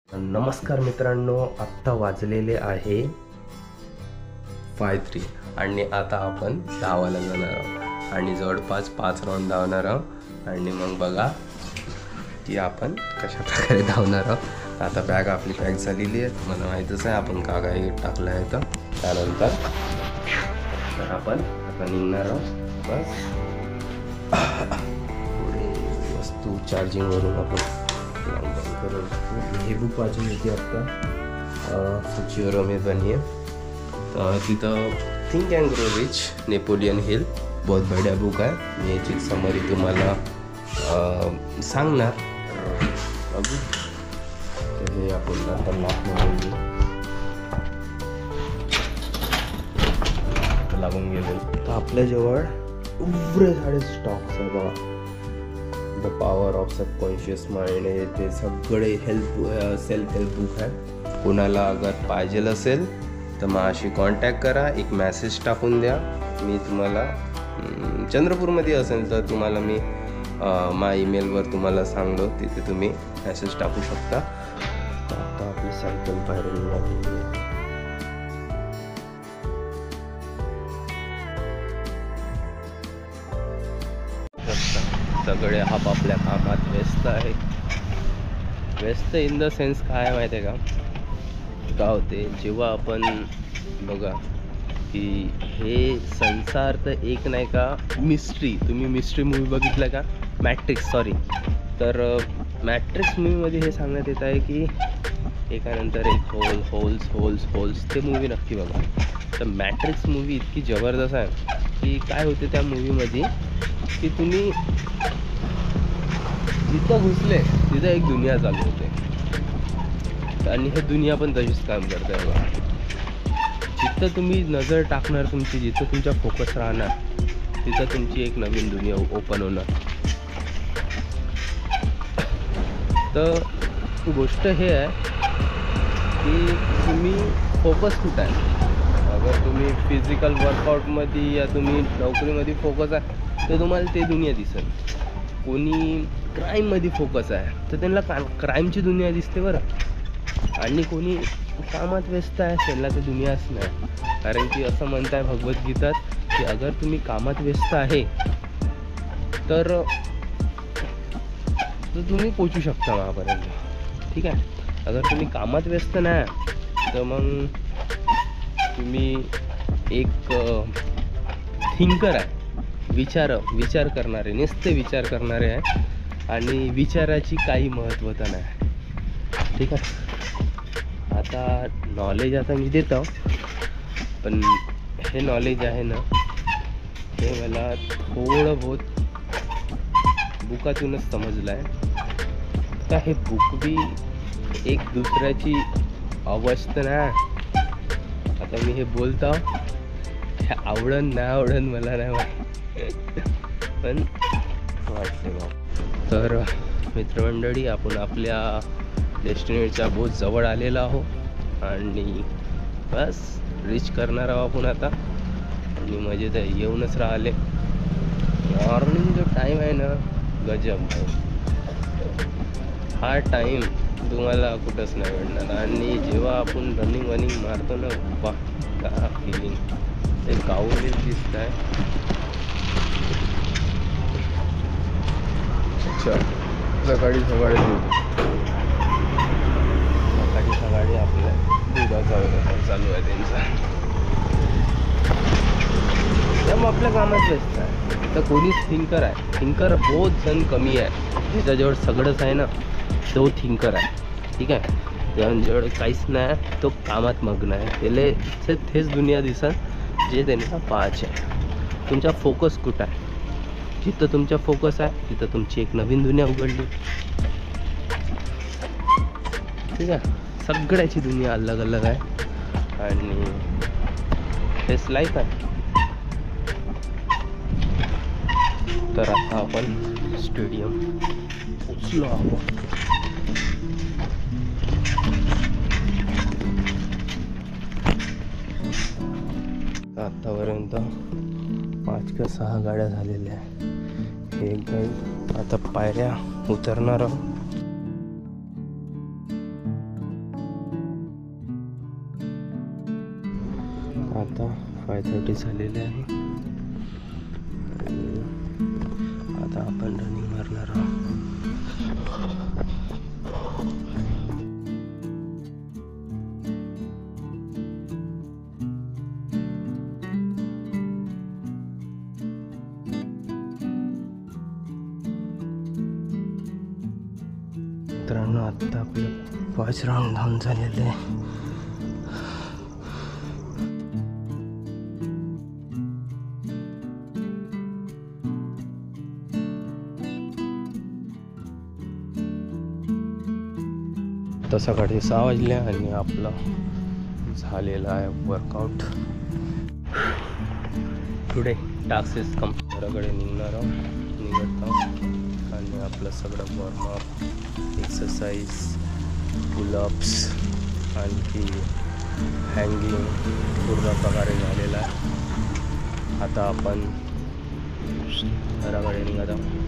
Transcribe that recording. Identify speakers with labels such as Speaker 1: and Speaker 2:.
Speaker 1: नमस्कार मित्रांनो, आत्ता वाजलेले आहे 5:03 आणि आता आपण धावायला जाणार आहोत आणि जवळपास 5 राऊंड धावणार आहोत आणि मग बघा की आपण कशा प्रकारे धावणार आहोत. आता बॅग आपली पॅक झालेली आहे, मला माहीतच आहे आपण का काय टाकलं आहे. तर त्यानंतर आपण आता निघणार आहोत. बस पुढे वस्तू चार्जिंगवरून आपण हे बुक वाचून होती आत्ता फुचिओरो में बनी है. तिथं think and grow rich Napoleon Hill बहुत बढिया बुक आहे. मी याची समरी तुम्हाला सांगणार. बघू हे आपण नंतर लागून गेले. तर आपल्याजवळ एवढे सारे स्टॉक्स आहे बघा. The power of subconscious mind हे ते सगळे सेल्फ हेल्प बुक आहे. कोणाला अगर पाहिजे असेल तर माझ्याशी कॉन्टॅक्ट करा, एक मेसेज टाकून द्या. मी तुम्हाला चंद्रपूरमध्ये असेल तर तुम्हाला मी माझ्या ईमेलवर तुम्हाला सांगलो, तिथे तुम्ही मेसेज टाकू शकता. आता आपली सायकल बाहेर निघाली. सगळे आपापल्या कामात व्यस्त आहे. व्यस्त इन द सेन्स काय माहिती आहे का होते, जेव्हा आपण बघा की हे संसार तर एक नाही का मिस्ट्री. तुम्ही मिस्ट्री मूवी बघितलं का? Matrix, sorry. तर मॅट्रिक्स मूवीमध्ये हे सांगण्यात येत आहे की एकानंतर एक होल्स ते मूवी नक्की बघा. तर मॅट्रिक्स मूवी इतकी जबरदस्त आहे की काय होते त्या मूवीमध्ये की तुम्ही जिथं घुसले तिथं एक दुनिया चालू होते आणि हे दुनिया पण तशीच काम करते बघा. जिथं तुम्ही नजर टाकणार तुमची, जिथं तुमचा फोकस राहणार तिथं तुमची एक नवीन दुनिया ओपन होणार. तर गोष्ट हे आहे की तुम्ही फोकस कुठं आहे. अगर तुम्ही फिजिकल वर्कआउटमध्ये या तुम्ही नोकरीमध्ये फोकस आहे तर तुम्हाला ते दुनिया दिसेल. कोणी क्राईममध्ये फोकस आहे तर त्यांना क्राईमची दुनिया दिसते बरं. आणि कोणी कामात व्यस्त आहे त्यांना तर दुनियाच नाही. कारण की असं म्हणताय भगवद्गीतात की अगर तुम्ही कामात व्यस्त आहे तर तुम्ही पोचू शकता महापर्यंत. ठीक आहे. अगर तुम्ही कामात व्यस्त नाही तर मग तुम्ही एक थिंकर आहे, विचार करणारे, नुसते विचार करणारे आहे आणि विचाराची काही महत्त्वता नाही. ठीक आहे. आता नॉलेज आता मी देतो, पण हे नॉलेज आहे ना हे मला थोडं बहुत बुकातूनच समजलं आहे. का हे बुक बी एक दुसऱ्याची अवस्था नाही. आता मी हे बोलतो, हे आवडन नाही आवडन मला नाही माहिती, पण वाटते बा. तर मित्रमंडळी, आपण आपल्या डेस्टिनेशनच्या बहुत जवळ आलेलो आहोत आणि बस रीच करणार आहोत आपण आता. आणि मजेत येऊनच राहिले. मॉर्निंग जो टाईम आहे ना गजब आहे. हा टाईम तुम्हाला कुठंच नाही भेटणार. आणि जेव्हा आपण रनिंग मारतो ना, वा का फिलिंग. ते गावलेच दिसत आहे. अच्छा, सकाळी आपल्या दुधाचा व्यवसाय चालू आहे त्यांचा. मग आपल्या कामात व्यस्त आहे. तर कोणीच थिंकर आहे. थिंकर बहुत जण कमी आहे. ज्याच्याजवळ सगळंच आहे ना तो थिंकर आहे. ठीक आहे. ज्याच्याजवळ काहीच नाही तो कामात मग्न आहे. त्याला तेच दुनिया दिसत जे त्यांना पाहायचे आहे. तुमचा फोकस कुठं आहे? जिथं तुमचा फोकस आहे तिथं तुमची एक नवीन दुनिया उघडली. ठीक आहे. सगळ्याची दुनिया अलग अलग आहे आणि हेच लाईफ आहे. तर आता आपण स्टेडियम पोचलो आहोत. आतापर्यंत 5 का 6 गाड्या झालेल्या आहे. हे गाडी आता पायऱ्या उतरणार आहोत. आता 5:30 झालेले आहे. आणि आता आपण रनिंग मारणार आहोत. मित्रांनो, आत्ता आपले 5 राऊंड धावून झालेले आहे. आता सकाळी 6 वाजले आणि आपलं झालेलं आहे workout. Today task is complete. घराकडे निघत आहोत आणि आपलं सगळं वॉर्मअप, एक्सरसाइज, पुलअप्स आणखी हँगिंग पूर्ण प्रकारे झालेला आहे. आता आपण घराकडे निघत आहोत.